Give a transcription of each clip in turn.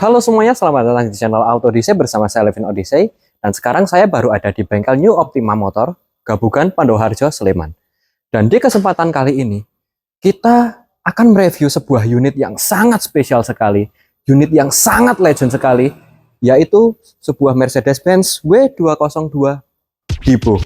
Halo semuanya, selamat datang di channel Auto Odyssey bersama saya Levin Odyssey. Dan sekarang saya baru ada di bengkel New Optima Motor, Gabungan Pandoharjo, Sleman. Dan di kesempatan kali ini, kita akan mereview sebuah unit yang sangat spesial sekali, unit yang sangat legend sekali, yaitu sebuah Mercedes-Benz W202 Divo.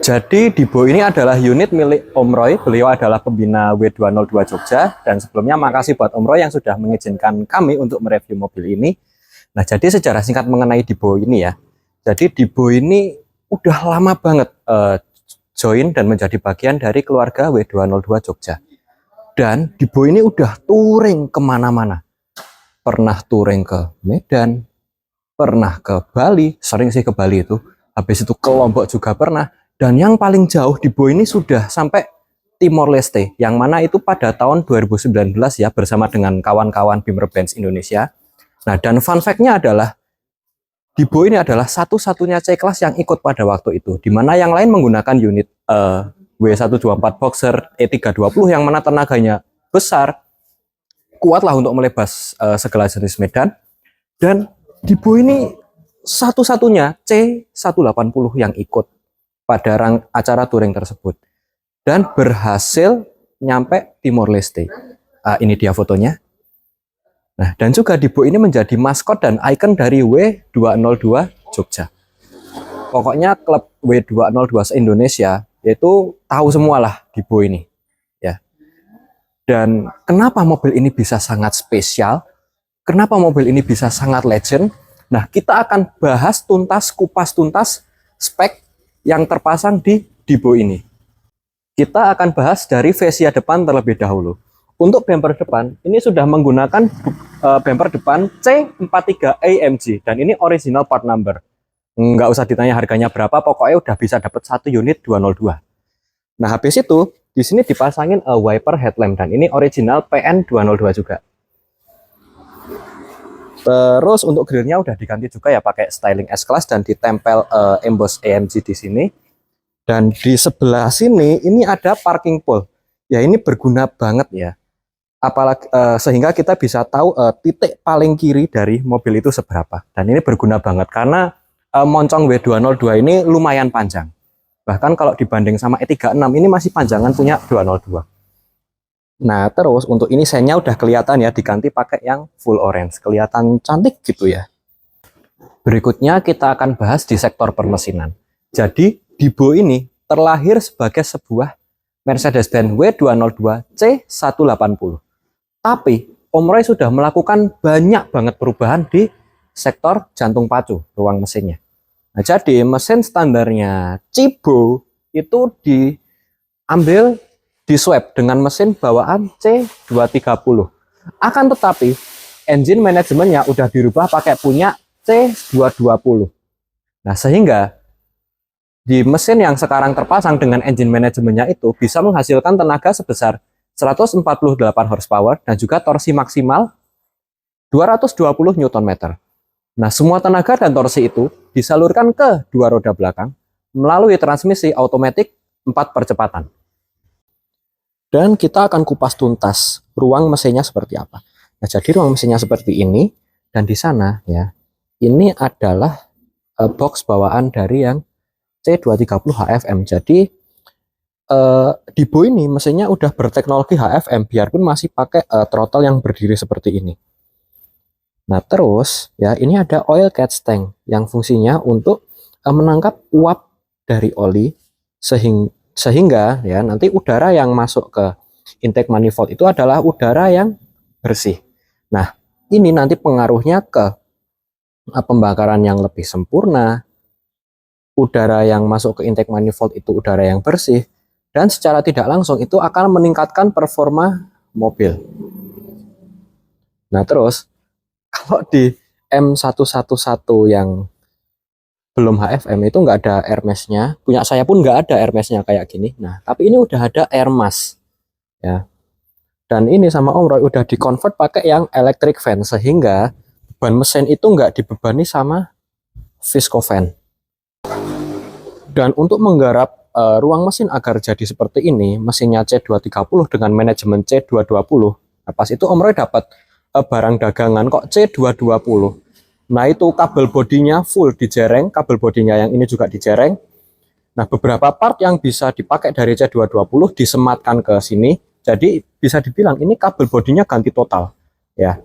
Jadi Divo ini adalah unit milik Om Roy. Beliau adalah pembina W202 Jogja. Dan sebelumnya makasih buat Om Roy yang sudah mengizinkan kami untuk mereview mobil ini. Nah, jadi sejarah singkat mengenai Divo ini ya. Jadi Divo ini udah lama banget join dan menjadi bagian dari keluarga W202 Jogja. Dan Divo ini udah touring kemana-mana. Pernah touring ke Medan, pernah ke Bali, sering sih ke Bali itu. Habis itu ke Lombok juga pernah. Dan yang paling jauh Divo ini sudah sampai Timor Leste, yang mana itu pada tahun 2019 ya, bersama dengan kawan-kawan Bimmer Benz Indonesia. Nah, dan fun fact-nya adalah Divo ini adalah satu-satunya C-Class yang ikut pada waktu itu, di mana yang lain menggunakan unit W124 Boxer E320 yang mana tenaganya besar, kuatlah untuk melebas segala jenis medan. Dan Divo ini satu-satunya C180 yang ikut pada acara touring tersebut dan berhasil nyampe Timor Leste. Ini dia fotonya. Nah, dan juga Divo ini menjadi maskot dan ikon dari W202 Jogja. Pokoknya klub W202 se-Indonesia yaitu tahu semualah Divo ini ya. Dan kenapa mobil ini bisa sangat spesial? Kenapa mobil ini bisa sangat legend? Nah, kita akan bahas tuntas, kupas tuntas spek yang terpasang di Divo ini. Kita akan bahas dari fascia depan terlebih dahulu. Untuk bumper depan, ini sudah menggunakan bumper depan C43 AMG dan ini original part number. Nggak usah ditanya harganya berapa, pokoknya udah bisa dapat satu unit 202. Nah, habis itu di sini dipasangin wiper headlamp dan ini original PN202 juga. Terus untuk grillnya udah diganti juga ya pakai styling S-Class dan ditempel emboss AMG di sini. Dan di sebelah sini ini ada parking pole. Ya ini berguna banget ya. Apalagi sehingga kita bisa tahu titik paling kiri dari mobil itu seberapa. Dan ini berguna banget karena moncong W202 ini lumayan panjang. Bahkan kalau dibanding sama E36 ini masih panjangan punya 202. Nah, terus untuk ini sennya udah kelihatan ya, diganti pakai yang full orange. Kelihatan cantik gitu ya. Berikutnya kita akan bahas di sektor permesinan. Jadi, Divo ini terlahir sebagai sebuah Mercedes-Benz W202 C180. Tapi, Om Roy sudah melakukan banyak banget perubahan di sektor jantung pacu, ruang mesinnya. Nah, jadi mesin standarnya Cibo itu diambil di swap dengan mesin bawaan C230. Akan tetapi engine manajemennya udah dirubah pakai punya C220. Nah, sehingga di mesin yang sekarang terpasang dengan engine manajemennya itu bisa menghasilkan tenaga sebesar 148 horsepower dan juga torsi maksimal 220 Nm. Nah, semua tenaga dan torsi itu disalurkan ke dua roda belakang melalui transmisi otomatis 4 percepatan. Dan kita akan kupas tuntas ruang mesinnya seperti apa. Nah, jadi ruang mesinnya seperti ini dan di sana ya. Ini adalah box bawaan dari yang C230 HFM. Jadi Divo ini mesinnya udah berteknologi HFM biarpun masih pakai throttle yang berdiri seperti ini. Nah, terus ya ini ada oil catch tank yang fungsinya untuk menangkap uap dari oli sehingga ya nanti udara yang masuk ke intake manifold itu adalah udara yang bersih. Nah, ini nanti pengaruhnya ke pembakaran yang lebih sempurna, udara yang masuk ke intake manifold itu udara yang bersih, dan secara tidak langsung itu akan meningkatkan performa mobil. Nah, terus Kalau di M111 yang belum HFM itu nggak ada air mesh-nya. Punya saya pun nggak ada air mesh-nya kayak gini. Nah, tapi ini udah ada air mask ya. Dan ini sama Om Roy udah di-convert pakai yang electric fan sehingga ban mesin itu nggak dibebani sama viscofan. Dan untuk menggarap ruang mesin agar jadi seperti ini, mesinnya C230 dengan manajemen C220. Nah, pas itu Om Roy dapat barang dagangan kok C220. Nah, itu kabel bodinya full dijereng, kabel bodinya yang ini juga dijereng. Nah, beberapa part yang bisa dipakai dari C220 disematkan ke sini. Jadi bisa dibilang ini kabel bodinya ganti total. Ya,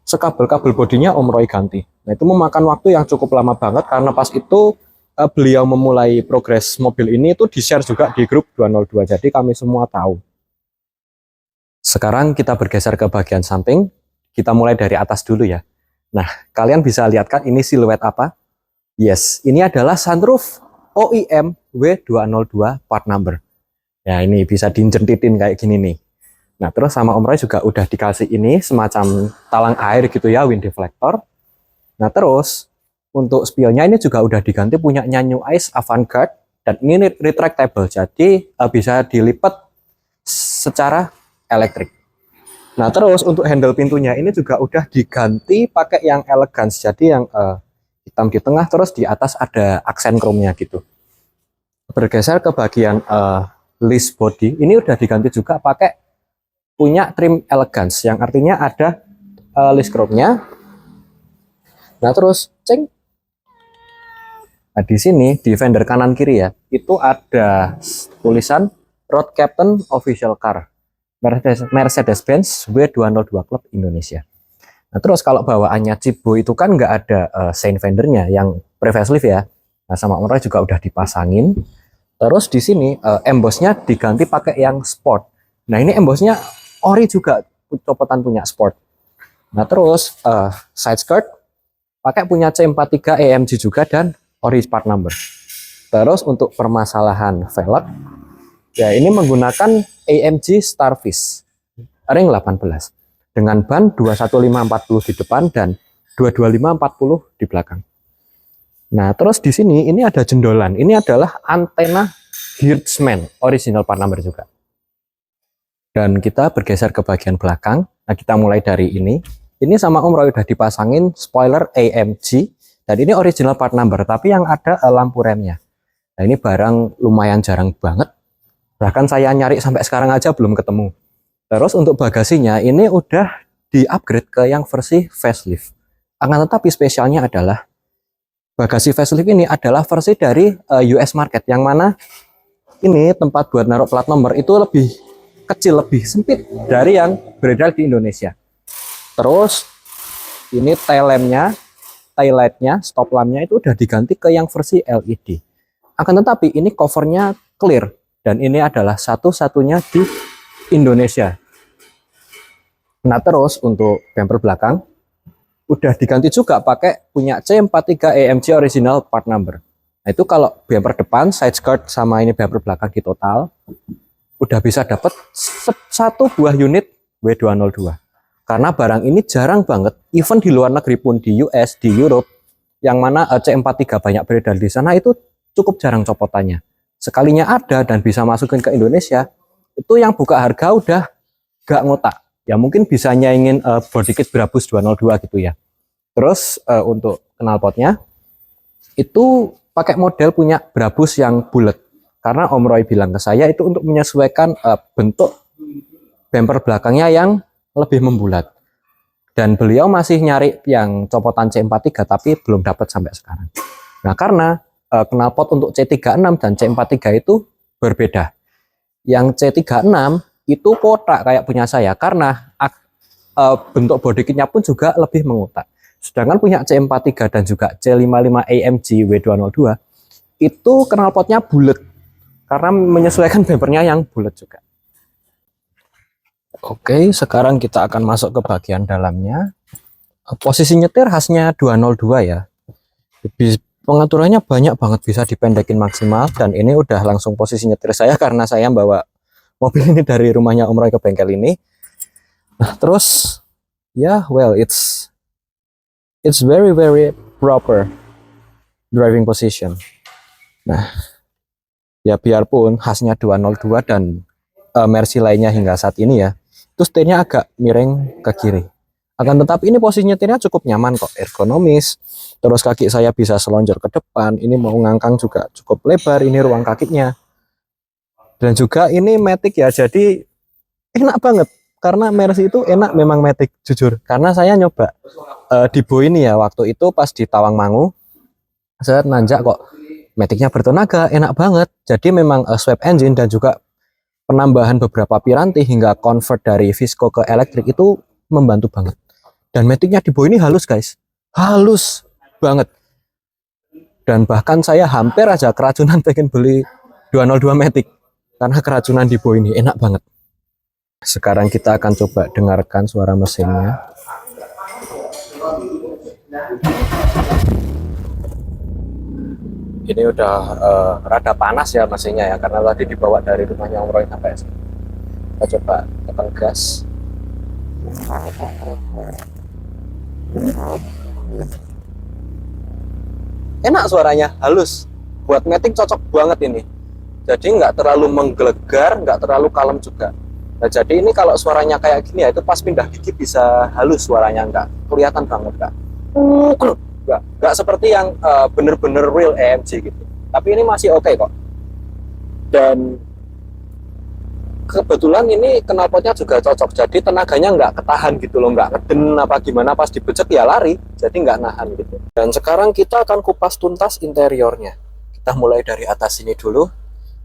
sekabel-kabel bodinya Om Roy ganti. Nah, itu memakan waktu yang cukup lama banget karena pas itu beliau memulai progres mobil ini itu di-share juga di grup 202. Jadi kami semua tahu. Sekarang kita bergeser ke bagian samping. Kita mulai dari atas dulu ya. Nah, kalian bisa lihat kan ini siluet apa? Yes, ini adalah sunroof OEM W202 part number. Ya, ini bisa dijentitin kayak gini nih. Nah, terus sama Om Roy juga udah dikasih ini semacam talang air gitu ya, wind deflector. Nah, terus untuk spionnya ini juga udah diganti punyanya New Ice Avantgarde dan ini retractable. Jadi bisa dilipat secara elektrik. Nah, terus untuk handle pintunya ini juga udah diganti pakai yang elegance. Jadi yang hitam di tengah, terus di atas ada aksen chrome-nya gitu. Bergeser ke bagian list body, ini udah diganti juga pakai punya trim elegance, yang artinya ada list chrome-nya. Nah, terus ceng. Nah, di sini di fender kanan kiri ya, itu ada tulisan Road Captain Official Car Mercedes-Benz W202 Club Indonesia. Nah, terus kalau bawaannya Cibo itu kan nggak ada sign fendernya yang pre-facelift ya. Nah, sama Om Roy juga udah dipasangin. Terus di sini embossnya diganti pakai yang sport. Nah, ini embossnya ori juga, copotan punya sport. Nah, terus side skirt pakai punya C43 AMG juga dan ori part number. Terus untuk permasalahan velg, ya ini menggunakan AMG Starfish ring 18 dengan ban 21540 di depan dan 22540 di belakang. Nah, terus di sini ini ada jendolan. Ini adalah antena Hertzman original part number juga. Dan kita bergeser ke bagian belakang. Nah, kita mulai dari ini. Ini sama Om Roy udah dipasangin spoiler AMG dan ini original part number, tapi yang ada lampu remnya. Nah, ini barang lumayan jarang banget. Bahkan saya nyari sampai sekarang aja belum ketemu. Terus untuk bagasinya ini udah di-upgrade ke yang versi facelift. Akan tetapi spesialnya adalah bagasi facelift ini adalah versi dari US market, yang mana ini tempat buat naruh plat nomor itu lebih kecil, lebih sempit dari yang beredar di Indonesia. Terus ini tail lampnya, tail lightnya, stop lampnya itu udah diganti ke yang versi LED. Akan tetapi ini covernya clear dan ini adalah satu-satunya di Indonesia. Nah, terus untuk bumper belakang udah diganti juga pakai punya C43 AMG original part number. Nah, itu kalau bumper depan, side skirt sama ini bumper belakang di total udah bisa dapat satu buah unit W202. Karena barang ini jarang banget, even di luar negeri pun, di US, di Europe, yang mana C43 banyak beredar di sana, itu cukup jarang copotannya. Sekalinya ada dan bisa masukin ke Indonesia, itu yang buka harga udah gak ngotak. Ya mungkin bisa nyaingin body kit Brabus 202 gitu ya. Terus untuk knalpotnya, itu pakai model punya Brabus yang bulat. Karena Om Roy bilang ke saya itu untuk menyesuaikan bentuk bumper belakangnya yang lebih membulat. Dan beliau masih nyari yang copotan C43 tapi belum dapat sampai sekarang. Nah, karena knalpot untuk C36 dan C43 itu berbeda. Yang C36 itu kotak kayak punya saya karena bentuk body kitnya pun juga lebih mengotak. Sedangkan punya C43 dan juga C55 AMG W202 itu knalpotnya bulat karena menyesuaikan bumpernya yang bulat juga. Oke, sekarang kita akan masuk ke bagian dalamnya. Posisi nyetir khasnya 202 ya. Pengaturannya banyak banget, bisa dipendekin maksimal. Dan ini udah langsung posisi nyetir saya karena saya bawa mobil ini dari rumahnya Om Roy ke bengkel ini. Nah, terus ya, well, it's It's very very proper driving position. Nah, ya biarpun khasnya 202 dan Mercy lainnya hingga saat ini ya, itu setirnya agak miring ke kiri. Akan tetapi ini posisi nyetirnya cukup nyaman kok, ergonomis. Terus kaki saya bisa selonjor ke depan. Ini mau ngangkang juga cukup lebar. Ini ruang kakinya. Dan juga ini matic ya, jadi enak banget. Karena Mercy itu enak memang matic, jujur. Karena saya nyoba di Bo ini ya, waktu itu pas di Tawangmangu, saya nanjak kok. Maticnya bertenaga, enak banget. Jadi memang swap engine dan juga penambahan beberapa piranti hingga convert dari Visco ke elektrik itu membantu banget. Dan maticnya di Bo ini halus guys, halus banget. Dan bahkan saya hampir aja keracunan pengen beli 202 matic karena keracunan di Bo ini enak banget. Sekarang kita akan coba dengarkan suara mesinnya. Ini udah rada panas ya mesinnya ya, karena tadi dibawa dari rumahnya Om Roy sampai sini. Kita coba tekan gas. Enak suaranya, halus. Buat matic cocok banget ini. Jadi nggak terlalu menggelegar, nggak terlalu kalem juga. Nah jadi ini kalau suaranya kayak gini ya, itu pas pindah gigi bisa halus suaranya, nggak kelihatan banget nggak. Nggak seperti yang bener-bener real AMG gitu. Tapi ini masih oke kok. Dan kebetulan ini knalpotnya juga cocok, jadi tenaganya nggak ketahan gitu loh, nggak ngeden apa gimana, pas dibecek ya lari, jadi nggak nahan gitu. Dan sekarang kita akan kupas tuntas interiornya. Kita mulai dari atas sini dulu.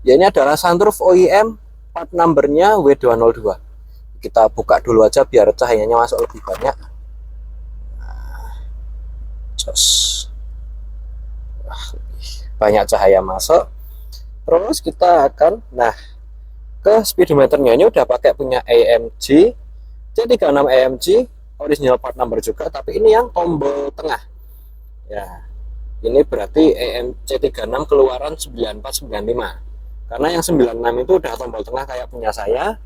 Ya ini adalah sunroof OEM, part numbernya W202. Kita buka dulu aja biar cahayanya masuk lebih banyak. Banyak cahaya masuk. Terus kita akan ke speedometernya. Ini udah pakai punya AMG C36 AMG, original part number juga, tapi ini yang tombol tengah ya. Ini berarti AMG C36 keluaran 9495, karena yang 96 itu udah tombol tengah kayak punya saya.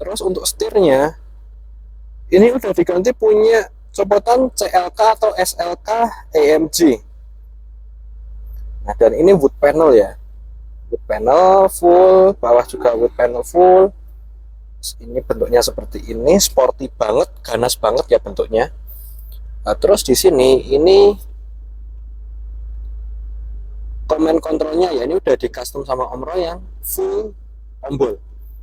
Terus untuk setirnya ini udah diganti punya copotan CLK atau SLK AMG. Nah dan ini wood panel ya, wood panel full, bawah juga wood panel full. Ini bentuknya seperti ini, sporty banget, ganas banget ya bentuknya. Nah, terus di sini ini command controlnya ya, ini udah di custom sama Om Roy yang full tombol.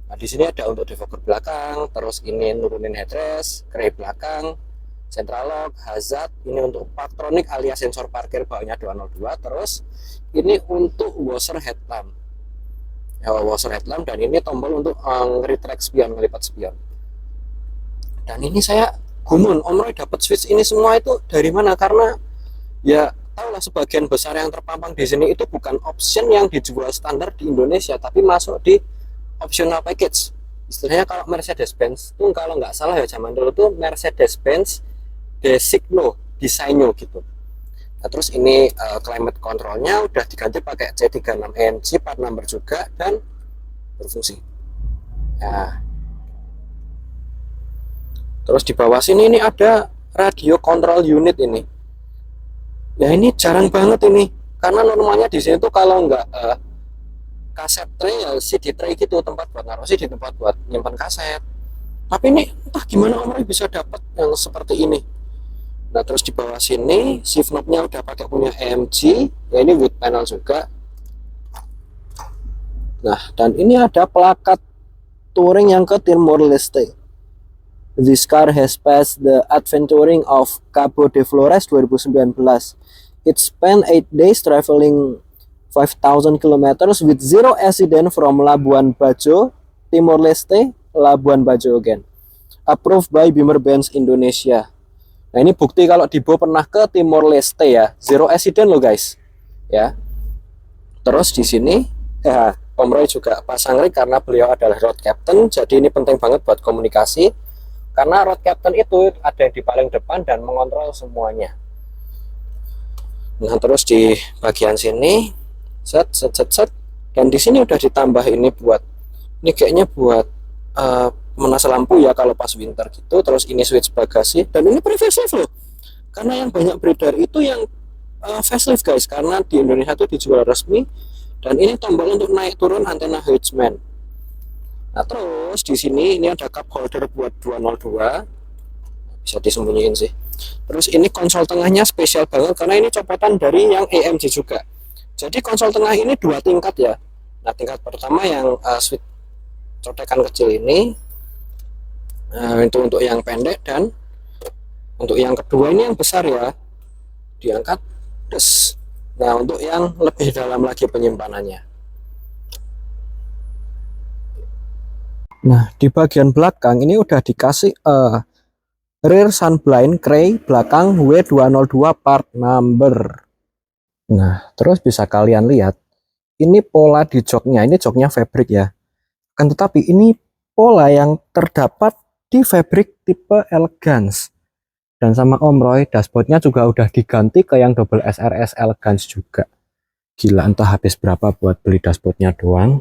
Nah di sini ada untuk defogger belakang, terus ini nurunin headrest, grey belakang, central lock, hazard, ini untuk parktronic alias sensor parkir bawahnya 202, terus ini untuk washer headlamp. Washer headlamp, dan ini tombol untuk retract spion, ngelipat spion. Dan ini saya gumun, Om Roy dapat switch ini semua itu dari mana? Karena ya tahulah sebagian besar yang terpampang di sini itu bukan option yang dijual standar di Indonesia, tapi masuk di optional package. Istilahnya kalau Mercedes-Benz itu kalau nggak salah ya zaman dulu tuh Mercedes-Benz Designo, Designo gitu. Nah, terus ini climate controlnya udah diganti pakai C36 AMG part number juga dan berfungsi. Nah, terus di bawah sini ini ada radio control unit ini. Ya ini jarang banget ini, karena normalnya di sini tuh kalau nggak kaset tray ya CD tray gitu, tempat buat naruh CD, tempat buat nyimpan kaset. Tapi ini entah gimana Om Roy bisa dapat yang seperti ini. Nah terus di bawah sini shift knob-nya udah pakai punya AMG ya, ini wood panel juga. Nah dan ini ada plakat touring yang ke Timor-Leste. This car has passed the adventuring of Cabo de Flores 2019. It spent 8 days traveling 5,000 kilometers with zero accident from Labuan Bajo, Timor-Leste, Labuan Bajo again. Approved by Beamer-Benz Indonesia. Nah ini bukti kalau Dibo pernah ke Timor-Leste ya, zero accident loh guys. Ya. Terus di sini ya, Om Roy juga pasang ring karena beliau adalah road captain, jadi ini penting banget buat komunikasi. Karena road captain itu ada yang di paling depan dan mengontrol semuanya. Nah terus di bagian sini set. Dan di sini udah ditambah ini buat, ini kayaknya buat menas lampu ya kalau pas winter gitu. Terus ini switch bagasi, dan ini privacy loh, Karena yang banyak beredar itu yang facelift guys, karena di Indonesia itu dijual resmi. Dan ini tombol untuk naik turun antena Huntsman. Nah terus di sini ini ada cup holder buat 202, bisa disembunyiin sih. Terus ini konsol tengahnya spesial banget karena ini copotan dari yang AMG juga. Jadi konsol tengah ini 2 tingkat ya. Nah tingkat pertama yang switch cotekan kecil ini, itu untuk yang pendek, dan untuk yang kedua ini yang besar ya, diangkat des. Nah untuk yang lebih dalam lagi penyimpanannya. Nah di bagian belakang ini udah dikasih rear sun blind Cray belakang W202 part number. Nah terus bisa kalian lihat ini pola di joknya, ini joknya fabric ya, kan tetapi ini pola yang terdapat di fabric tipe elegance. Dan sama Om Roy, dashboardnya juga udah diganti ke yang double SRS elegance juga. Gila, entah habis berapa buat beli dashboardnya doang.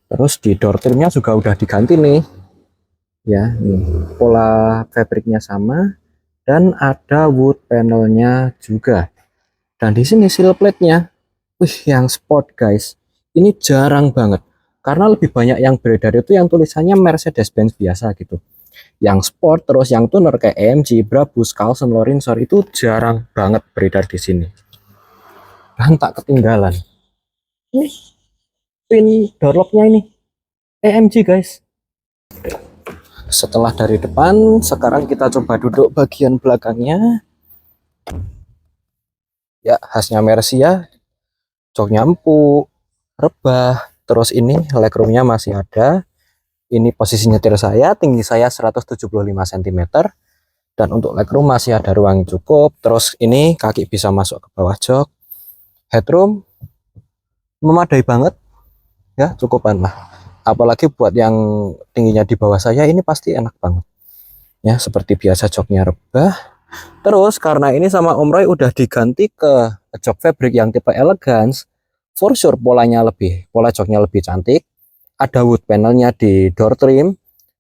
Terus di door trimnya juga udah diganti nih. Ya, nih pola fabriknya sama dan ada wood panelnya juga. Dan di sini seal plate-nya, wih, yang sport guys. Ini jarang banget karena lebih banyak yang beredar itu yang tulisannya Mercedes-Benz biasa gitu. Yang sport terus yang tuner kayak AMG, Brabus, Carlson, Lorinsor itu jarang banget beredar di sini. Dan tak ketinggalan. Ini pin door lock-nya ini AMG guys. Setelah dari depan, sekarang kita coba duduk bagian belakangnya. Ya, khasnya Mercy ya. Joknya empuk, rebah. Terus ini legroomnya masih ada. Ini posisi nyetir saya, tinggi saya 175 cm. Dan untuk legroom masih ada ruang cukup. Terus ini kaki bisa masuk ke bawah jok. Headroom memadai banget. Ya, cukupan lah. Apalagi buat yang tingginya di bawah saya, ini pasti enak banget. Ya, seperti biasa joknya rebah. Terus karena ini sama Om Roy udah diganti ke jok fabric yang tipe elegance, for sure pola joknya lebih cantik. Ada wood panelnya di door trim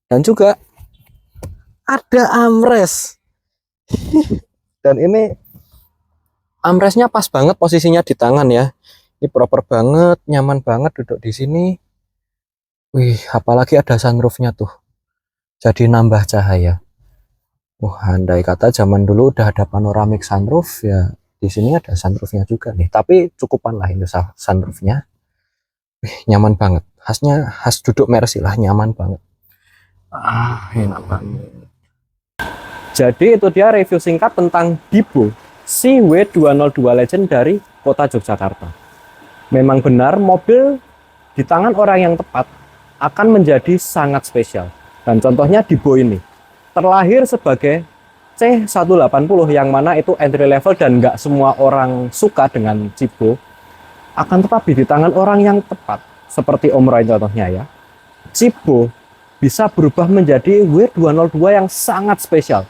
dan juga ada armrest. Dan ini armrestnya pas banget posisinya di tangan ya. Ini proper banget, nyaman banget duduk di sini. Wih, apalagi ada sunroofnya tuh. Jadi nambah cahaya. Andai kata zaman dulu udah ada panoramic sunroof ya, di sini ada sunroofnya juga nih. Tapi cukupan lah ini sunroofnya. Nyaman banget. Khas duduk Mercy lah, nyaman banget. Enak banget. Jadi itu dia review singkat tentang Dibo CW202 Legend dari kota Yogyakarta. Memang benar mobil di tangan orang yang tepat akan menjadi sangat spesial. Dan contohnya Dibo ini terlahir sebagai C180 yang mana itu entry level dan nggak semua orang suka dengan Cibo. Akan tetapi di tangan orang yang tepat seperti Om Roy contohnya ya, Cibo bisa berubah menjadi W202 yang sangat spesial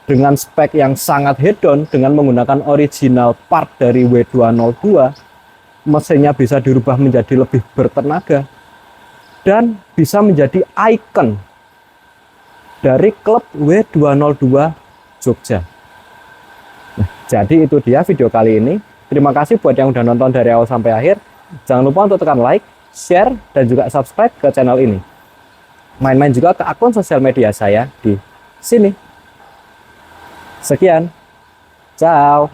dengan spek yang sangat hedon dengan menggunakan original part dari W202. Mesinnya bisa dirubah menjadi lebih bertenaga dan bisa menjadi ikon dari klub W202 Jogja. Nah, jadi itu dia video kali ini. Terima kasih buat yang udah nonton dari awal sampai akhir. Jangan lupa untuk tekan like, share, dan juga subscribe ke channel ini. Main-main juga ke akun sosial media saya di sini. Sekian. Ciao.